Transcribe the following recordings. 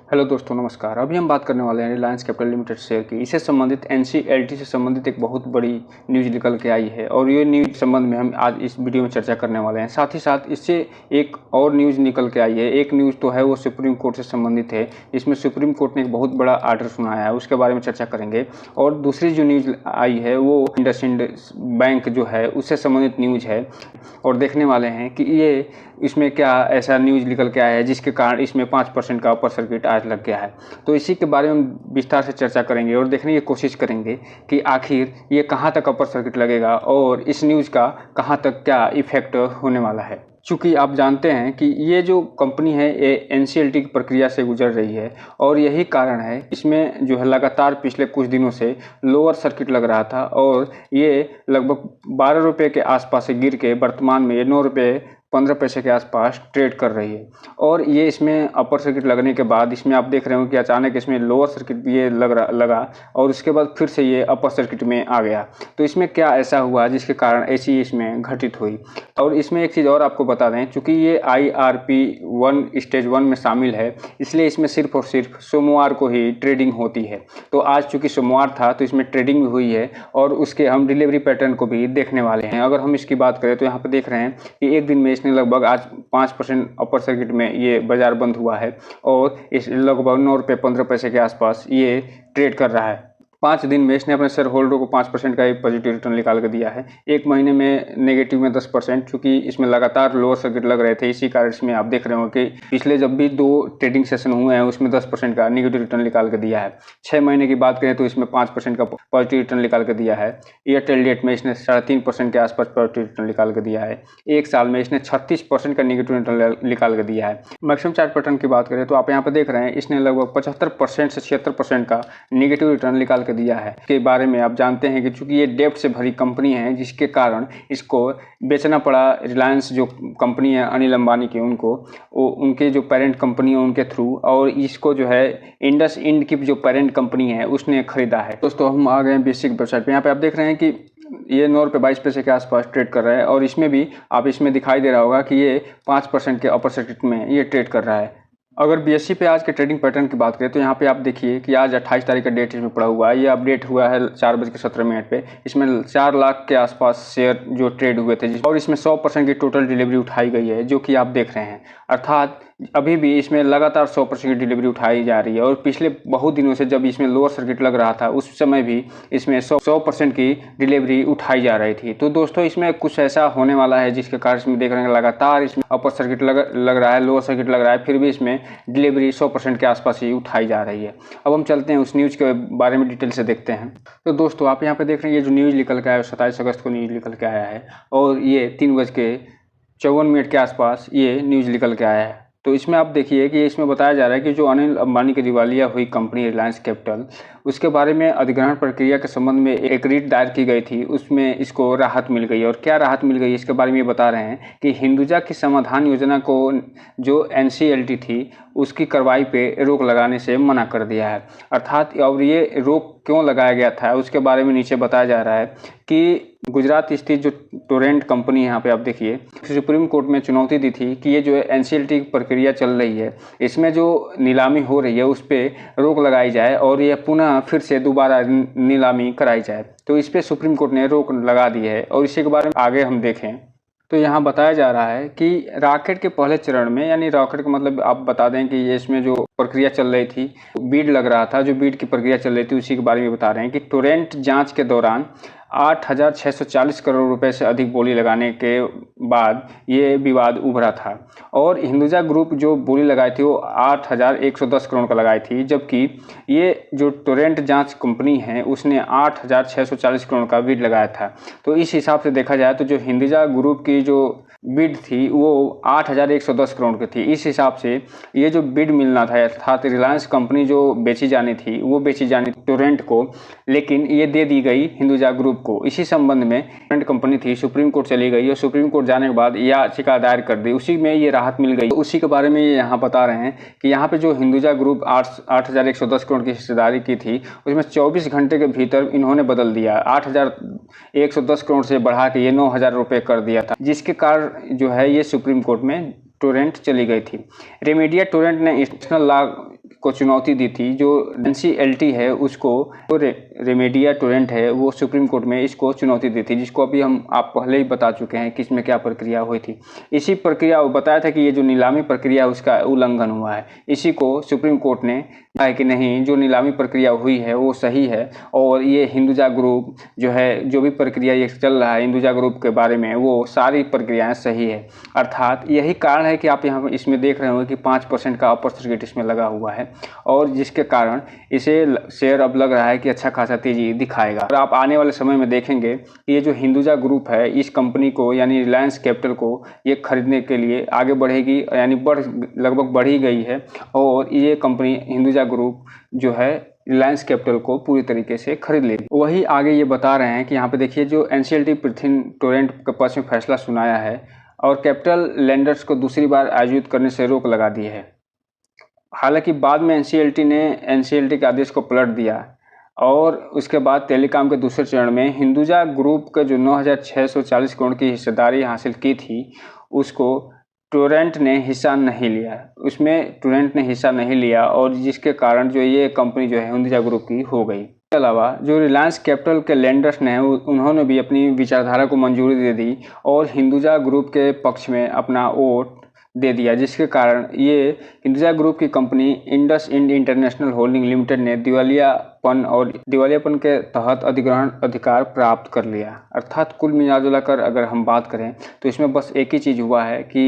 Hello दोस्तों, नमस्कार। अभी हम बात करने वाले हैं रिलायंस कैपिटल लिमिटेड शेयर की। इससे संबंधित एनसीएलटी से संबंधित एक बहुत बड़ी न्यूज़ निकल के आई है और ये न्यूज़ संबंध में हम आज इस वीडियो में चर्चा करने वाले हैं। साथ ही साथ इससे एक और न्यूज़ निकल के आई है। एक न्यूज़ तो है वो सुप्रीम कोर्ट से संबंधित है। इसमें सुप्रीम कोर्ट ने एक बहुत बड़ा आर्डर सुनाया है, उसके बारे में चर्चा करेंगे। और दूसरी जो न्यूज़ आई है वो इंडसइंड बैंक जो है उससे संबंधित न्यूज़ है और देखने वाले हैं कि ये इसमें क्या ऐसा न्यूज़ निकल के आया है जिसके कारण इसमें 5% का अपर सर्किट आज लग गया है। तो इसी के बारे में विस्तार से चर्चा करेंगे और देखने की कोशिश करेंगे कि आखिर ये कहाँ तक अपर सर्किट लगेगा और इस न्यूज़ का कहाँ तक क्या इफेक्ट होने वाला है। चूँकि आप जानते हैं कि ये जो कंपनी है ये एनसीएलटी की प्रक्रिया से गुजर रही है और यही कारण है इसमें जो है लगातार पिछले कुछ दिनों से लोअर सर्किट लग रहा था और ये लगभग 12 रुपये के आसपास से गिर के वर्तमान में ये 9 रुपये 15 पैसे के आसपास ट्रेड कर रही है। और ये इसमें अपर सर्किट लगने के बाद इसमें आप देख रहे हो कि अचानक इसमें लोअर सर्किट ये लगा और उसके बाद फिर से ये अपर सर्किट में आ गया। तो इसमें क्या ऐसा हुआ जिसके कारण ऐसी इसमें घटित हुई। और इसमें एक चीज़ और आपको बता दें, चूँकि ये IRP 1 स्टेज 1 में शामिल है इसलिए इसमें सिर्फ और सिर्फ सोमवार को ही ट्रेडिंग होती है। तो आज चूँकि सोमवार था तो इसमें ट्रेडिंग भी हुई है और उसके हम डिलीवरी पैटर्न को भी देखने वाले हैं। अगर हम इसकी बात करें तो यहाँ पर देख रहे हैं कि एक दिन में इसने लगभग आज 5% अपर सर्किट में ये बाजार बंद हुआ है और इस लगभग 9 रुपये 15 पैसे के आसपास ये ट्रेड कर रहा है। 5 दिन में इसने अपने शेयर होल्डर को 5% का एक पॉजिटिव रिटर्न निकाल कर दिया है। एक महीने में नेगेटिव में 10%, चूँकि इसमें लगातार लोअर सर्किट लग रहे थे। इसी कारण इसमें आप देख रहे हो कि पिछले जब भी 2 ट्रेडिंग सेशन हुए हैं उसमें 10% का नेगेटिव रिटर्न निकाल कर दिया है। 6 महीने की बात करें तो इसमें 5% का पॉजिटिव रिटर्न निकाल कर दिया है। एयरटेल डेट में इसने 3.5% के आसपास पॉजिटिव रिटर्न निकाल कर दिया है। एक साल में इसने 36% का नेगेटिव रिटर्न निकाल कर दिया है। मैक्सिमम चार्ट पैटर्न की बात करें तो आप यहाँ पर देख रहे हैं इसने लगभग 75% से 76% का नेगेटिव रिटर्न निकाल दिया है। के बारे में आप जानते हैं कि चूंकि ये डेब्ट से भरी कंपनी है जिसके कारण इसको बेचना पड़ा। रिलायंस जो कंपनी है अनिल अंबानी की, उनके जो पेरेंट कंपनी है उनके थ्रू, और इसको जो है इंडसइंड की जो पेरेंट कंपनी है उसने खरीदा है। दोस्तों हम आ गए हैं बेसिक वेबसाइट पे। यहाँ पे आप देख रहे हैं कि ये 9 रुपये 22 पैसे के आसपास ट्रेड कर रहा है और इसमें भी आप इसमें दिखाई दे रहा होगा कि ये 5% के अपर सर्किट में ये ट्रेड कर रहा है। अगर BSE पे आज के ट्रेडिंग पैटर्न की बात करें तो यहाँ पे आप देखिए कि आज 28 तारीख का डेट इसमें पड़ा हुआ है। ये अपडेट हुआ है 4:17 पे। इसमें 4 लाख के आसपास शेयर जो ट्रेड हुए थे और इसमें 100% की टोटल डिलीवरी उठाई गई है, जो कि आप देख रहे हैं। अर्थात अभी भी इसमें लगातार 100% की डिलीवरी उठाई जा रही है और पिछले बहुत दिनों से जब इसमें लोअर सर्किट लग रहा था उस समय भी इसमें 100% की डिलीवरी उठाई जा रही थी। तो दोस्तों इसमें कुछ ऐसा होने वाला है जिसके कारण इसमें देख रहे हैं लगातार इसमें अपर सर्किट लग रहा है, लोअर सर्किट लग रहा है, फिर भी इसमें डिलीवरी 100% के आसपास ही उठाई जा रही है। अब हम चलते हैं उस न्यूज़ के बारे में डिटेल से देखते हैं। तो दोस्तों आप यहाँ पे देख रहे हैं ये जो न्यूज़ निकल के आया है 27 अगस्त को न्यूज़ निकल के आया है और ये 3:54 के आसपास ये न्यूज़ निकल के आया है। तो इसमें आप देखिए कि इसमें बताया जा रहा है कि जो अनिल अंबानी की दिवालिया हुई कंपनी रिलायंस कैपिटल, उसके बारे में अधिग्रहण प्रक्रिया के संबंध में एक रिट दायर की गई थी, उसमें इसको राहत मिल गई। और क्या राहत मिल गई इसके बारे में ये बता रहे हैं कि हिंदुजा की समाधान योजना को जो एनसीएलटी थी उसकी कार्रवाई पे रोक लगाने से मना कर दिया है। अर्थात और ये रोक क्यों लगाया गया था उसके बारे में नीचे बताया जा रहा है कि गुजरात स्थित जो टोरेंट कंपनी यहाँ पे आप देखिए सुप्रीम कोर्ट में चुनौती दी थी कि ये जो एनसीएलटी की प्रक्रिया चल रही है इसमें जो नीलामी हो रही है उस पर रोक लगाई जाए और ये पुनः फिर से दोबारा नीलामी कराई जाए। तो इस पर सुप्रीम कोर्ट ने रोक लगा दी है और इसी के बारे में आगे हम देखें तो यहाँ बताया जा रहा है कि रॉकेट के पहले चरण में, यानी रॉकेट का मतलब आप बता दें कि ये इसमें जो प्रक्रिया चल रही थी बीड लग रहा था, जो बीड की प्रक्रिया चल रही थी उसी के बारे में बता रहे हैं कि टोरेंट जांच के दौरान 8,640 करोड़ रुपए से अधिक बोली लगाने के बाद ये विवाद उभरा था और हिंदुजा ग्रुप जो बोली लगाई थी वो 8,110 करोड़ का लगाई थी, जबकि ये जो टोरेंट जांच कंपनी है उसने 8,640 करोड़ का बिड लगाया था। तो इस हिसाब से देखा जाए तो जो हिंदुजा ग्रुप की जो बिड थी वो 8,110 करोड़ की थी। इस हिसाब से ये जो बिड मिलना था अर्थात रिलायंस कंपनी जो बेची जानी थी वो बेची जानी टोरेंट को, लेकिन ये दे दी गई हिंदुजा ग्रुप को। इसी संबंध में टोरेंट कंपनी थी सुप्रीम कोर्ट चली गई और सुप्रीम कोर्ट जाने के बाद याचिका दायर कर दी, उसी में ये राहत मिल गई। उसी के बारे में ये यहाँ बता रहे हैं कि यहाँ पे जो हिंदुजा ग्रुप 8,110 करोड़ की हिस्सेदारी की थी उसमें 24 घंटे के भीतर इन्होंने बदल दिया। 8,110 करोड़ से बढ़ा के ये 9,000 रुपये कर दिया था, जिसके कारण जो है ये सुप्रीम कोर्ट में टोरेंट चली गई थी। रेमेडिया टोरेंट ने इंटरनेशनल लॉ को चुनौती दी थी। जो NCLT है उसको, जो रेमेडिया टोरेंट है वो सुप्रीम कोर्ट में इसको चुनौती दी थी, जिसको अभी हम आप पहले ही बता चुके हैं कि इसमें क्या प्रक्रिया हुई थी। इसी प्रक्रिया वो बताया था कि ये जो नीलामी प्रक्रिया उसका उल्लंघन हुआ है। इसी को सुप्रीम कोर्ट ने कहा है कि नहीं, जो नीलामी प्रक्रिया हुई है वो सही है और ये हिंदुजा ग्रुप जो है, जो भी प्रक्रिया ये चल रहा है हिंदुजा ग्रुप के बारे में, वो सारी प्रक्रियाएं सही है। अर्थात यही कारण है कि आप यहाँ इसमें देख रहे होंगे कि 5% का अपर सर्किट इसमें लगा हुआ है और जिसके कारण इसे शेयर अब लग रहा है कि अच्छा खासा तेजी दिखाएगा। और आप आने वाले समय में देखेंगे कि ये जो हिंदुजा ग्रुप है इस कंपनी को यानी रिलायंस कैपिटल को ये खरीदने के लिए आगे बढ़ेगी, यानी लगभग बढ़ ही गई है और ये कंपनी हिंदुजा ग्रुप जो है रिलायंस कैपिटल को पूरी तरीके से खरीद लेगी। वही आगे ये बता रहे हैं कि यहाँ पे देखिए जो NCLT पृथ्वी टोरेंट के पक्ष में फैसला सुनाया है और कैपिटल लेंडर्स को दूसरी बार आयोजित करने से रोक लगा दी है। हालांकि बाद में NCLT ने NCLT के आदेश को पलट दिया और उसके बाद टेलीकॉम के दूसरे चरण में हिंदुजा ग्रुप के जो 9,640 करोड़ की हिस्सेदारी हासिल की थी उसको टोरेंट ने हिस्सा नहीं लिया, उसमें टोरेंट ने हिस्सा नहीं लिया और जिसके कारण जो ये कंपनी जो है हिंदुजा ग्रुप की हो गई। इसके अलावा जो रिलायंस कैपिटल के लेंडर्स ने उन्होंने भी अपनी विचारधारा को मंजूरी दे दी और हिंदुजा ग्रुप के पक्ष में अपना वोट दे दिया, जिसके कारण ये हिंदुजा ग्रुप की company IndusInd international holding limited ने दिवालियापन के तहत अधिग्रहण अधिकार प्राप्त कर लिया। अर्थात कुल मिलाकर अगर हम बात करें तो इसमें बस एक ही चीज़ हुआ है कि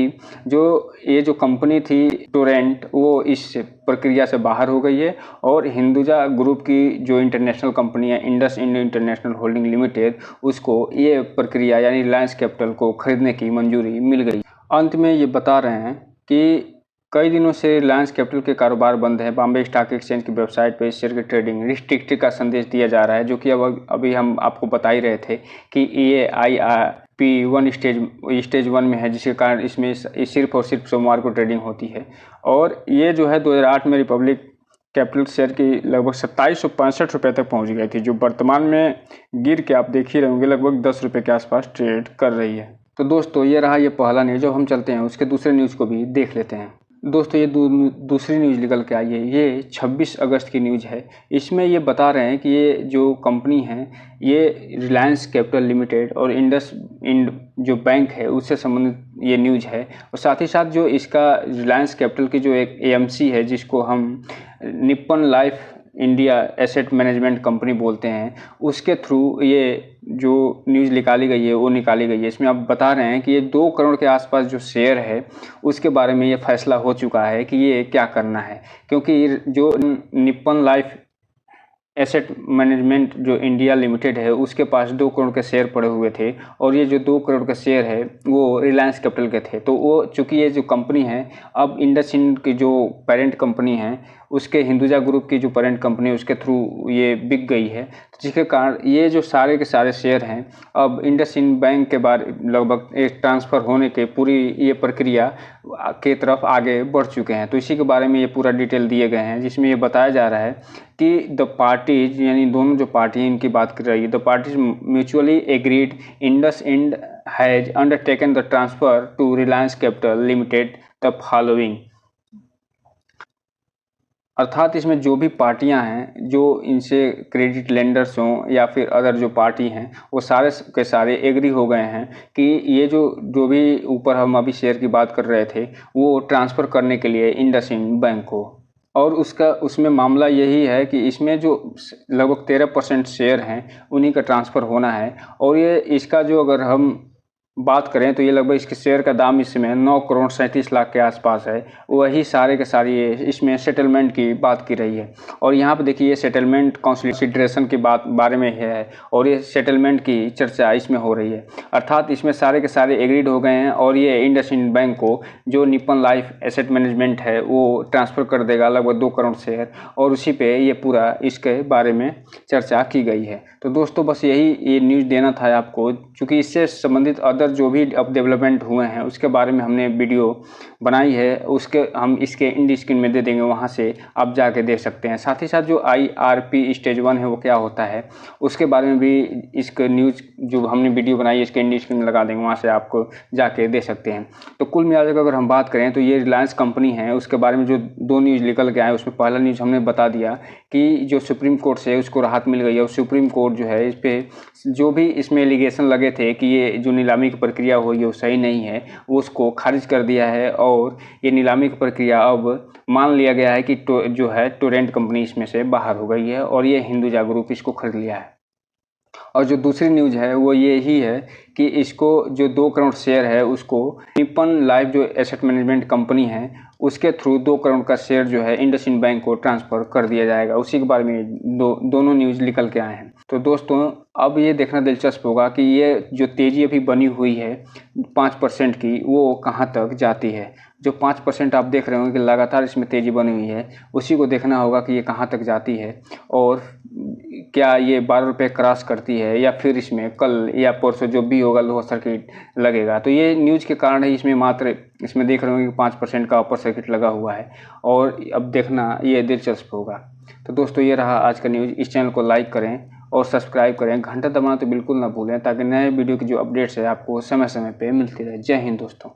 ये जो कंपनी थी टोरेंट वो इस प्रक्रिया से बाहर हो गई है और हिंदुजा ग्रुप की जो इंटरनेशनल कंपनी है IndusInd international holding limited उसको ये प्रक्रिया यानी रिलायंस कैपिटल को खरीदने की मंजूरी मिल गई। अंत में ये बता रहे हैं कि कई दिनों से रिलायंस कैपिटल के कारोबार बंद है। बॉम्बे स्टॉक एक्सचेंज की वेबसाइट पर इस शेयर की ट्रेडिंग रिस्ट्रिक्टेड का संदेश दिया जा रहा है, जो कि अभी हम आपको बता ही रहे थे कि ये IRP1 स्टेज 1 में है, जिसके कारण इसमें सिर्फ और सिर्फ सोमवार को ट्रेडिंग होती है। और ये जो है 2008 में रिपब्लिक कैपिटल शेयर की लगभग 2765 रुपये तक पहुंच गई थी, जो वर्तमान में गिर के आप देख ही रहे होंगे लगभग 10 रुपये के आसपास ट्रेड कर रही है। तो दोस्तों ये रहा ये पहला न्यूज़। जब हम चलते हैं उसके दूसरे न्यूज़ को भी देख लेते हैं। दोस्तों ये दूसरी न्यूज़ निकल के आई है, ये 26 अगस्त की न्यूज़ है। इसमें ये बता रहे हैं कि ये जो कंपनी है ये रिलायंस कैपिटल लिमिटेड और इंडस इंड जो बैंक है उससे संबंधित ये न्यूज़ है। और साथ ही साथ जो इसका रिलायंस कैपिटल की जो एक AMC है जिसको हम Nippon life India asset management company बोलते हैं, उसके थ्रू ये जो न्यूज़ निकाली गई है वो निकाली गई है। इसमें आप बता रहे हैं कि ये 2 करोड़ के आसपास जो शेयर है उसके बारे में ये फैसला हो चुका है कि ये क्या करना है, क्योंकि जो निप्पन लाइफ एसेट मैनेजमेंट जो इंडिया लिमिटेड है उसके पास 2 करोड़ के शेयर पड़े हुए थे और ये जो 2 करोड़ के शेयर है वो रिलायंस कैपिटल के थे। तो वो चूँकि ये जो कंपनी है अब इंडसइंड की जो पेरेंट कंपनी है उसके हिंदुजा ग्रुप की जो पेरेंट कंपनी है उसके थ्रू ये बिक गई है, जिसके कारण ये जो सारे के सारे शेयर हैं अब इंडसइंड बैंक के बाद लगभग एक ट्रांसफ़र होने के पूरी ये प्रक्रिया के तरफ आगे बढ़ चुके हैं। तो इसी के बारे में ये पूरा डिटेल दिए गए हैं, जिसमें ये बताया जा रहा है कि द पार्टीज यानी दोनों जो पार्टी इनकी बात कर रही है, the parties mutually agreed IndusInd has undertaken the transfer to Reliance capital limited the following. अर्थात इसमें जो भी पार्टियां हैं जो इनसे क्रेडिट लेंडर्स हों या फिर अदर जो पार्टी हैं वो सारे के सारे एग्री हो गए हैं कि ये जो भी ऊपर हम अभी शेयर की बात कर रहे थे वो ट्रांसफ़र करने के लिए इंडसइंड बैंक को। और उसमें मामला यही है कि इसमें जो लगभग 13% शेयर हैं उन्हीं का ट्रांसफ़र होना है और ये इसका जो अगर हम बात करें तो ये लगभग इसके शेयर का दाम इसमें 9 करोड़ 37 लाख के आसपास है। वही सारे के सारे ये इसमें सेटलमेंट की बात की रही है और यहाँ पे देखिए ये सेटलमेंट कंसिडरेशन की बारे में है और ये सेटलमेंट की चर्चा इसमें हो रही है। अर्थात इसमें सारे के सारे एग्रीड हो गए हैं और ये इंडसइंड बैंक को जो निप्पन लाइफ एसेट मैनेजमेंट है वो ट्रांसफ़र कर देगा लगभग 2 करोड़ शेयर और उसी पे ये पूरा इसके बारे में चर्चा की गई है। तो दोस्तों बस यही ये न्यूज़ देना था आपको, चूँकि इससे संबंधित अदर जो भी अब डेवलपमेंट हुए हैं उसके बारे में हमने वीडियो बनाई है, उसके हम इसके इंड स्क्रीन में दे देंगे, वहाँ से आप जाके देख सकते हैं। साथ ही साथ जो IRP स्टेज 1 है वो क्या होता है उसके बारे में भी इसके न्यूज़ जो हमने वीडियो बनाई है इसके इंड स्क्रीन में लगा देंगे, वहाँ से आपको जाके देख सकते हैं। तो कुल मिलाकर अगर हम बात करें तो ये रिलायंस कंपनी है, उसके बारे में जो 2 न्यूज़ निकल के आए उसमें पहला न्यूज़ हमने बता दिया कि जो सुप्रीम कोर्ट से उसको राहत मिल गई है और सुप्रीम कोर्ट जो है इस पे जो भी इसमें एलिगेशन लगे थे कि ये जो नीलामी की प्रक्रिया हुई है वो सही नहीं है, वो उसको खारिज कर दिया है और ये नीलामी की प्रक्रिया अब मान लिया गया है कि जो है टोरेंट कंपनी इसमें से बाहर हो गई है और ये हिंदुजा ग्रुप इसको खरीद लिया है। और जो दूसरी न्यूज़ है वो ये ही है कि इसको जो 2 करोड़ शेयर है उसको निप्पन लाइफ जो एसेट मैनेजमेंट कंपनी है उसके थ्रू 2 करोड़ का शेयर जो है इंडसइंड बैंक को ट्रांसफ़र कर दिया जाएगा। उसी के बारे में दोनों न्यूज़ निकल के आए हैं। तो दोस्तों अब ये देखना दिलचस्प होगा कि ये जो तेज़ी अभी बनी हुई है 5% की वो कहाँ तक जाती है। जो 5% आप देख रहे होंगे कि लगातार इसमें तेज़ी बनी हुई है, उसी को देखना होगा कि ये कहाँ तक जाती है और क्या ये 12 रुपये क्रॉस करती है या फिर इसमें कल या परसों जो भी होगा लोअर सर्किट लगेगा। तो ये न्यूज़ के कारण है, इसमें मात्र इसमें देख रहे होंगे कि 5% का अपर सर्किट लगा हुआ है और अब देखना ये दिलचस्प होगा। तो दोस्तों ये रहा आज का न्यूज़। इस चैनल को लाइक करें और सब्सक्राइब करें, घंटा दबाना तो बिल्कुल ना भूलें ताकि नए वीडियो की जो अपडेट्स है आपको समय समय पे मिलती रहे। जय हिंद दोस्तों।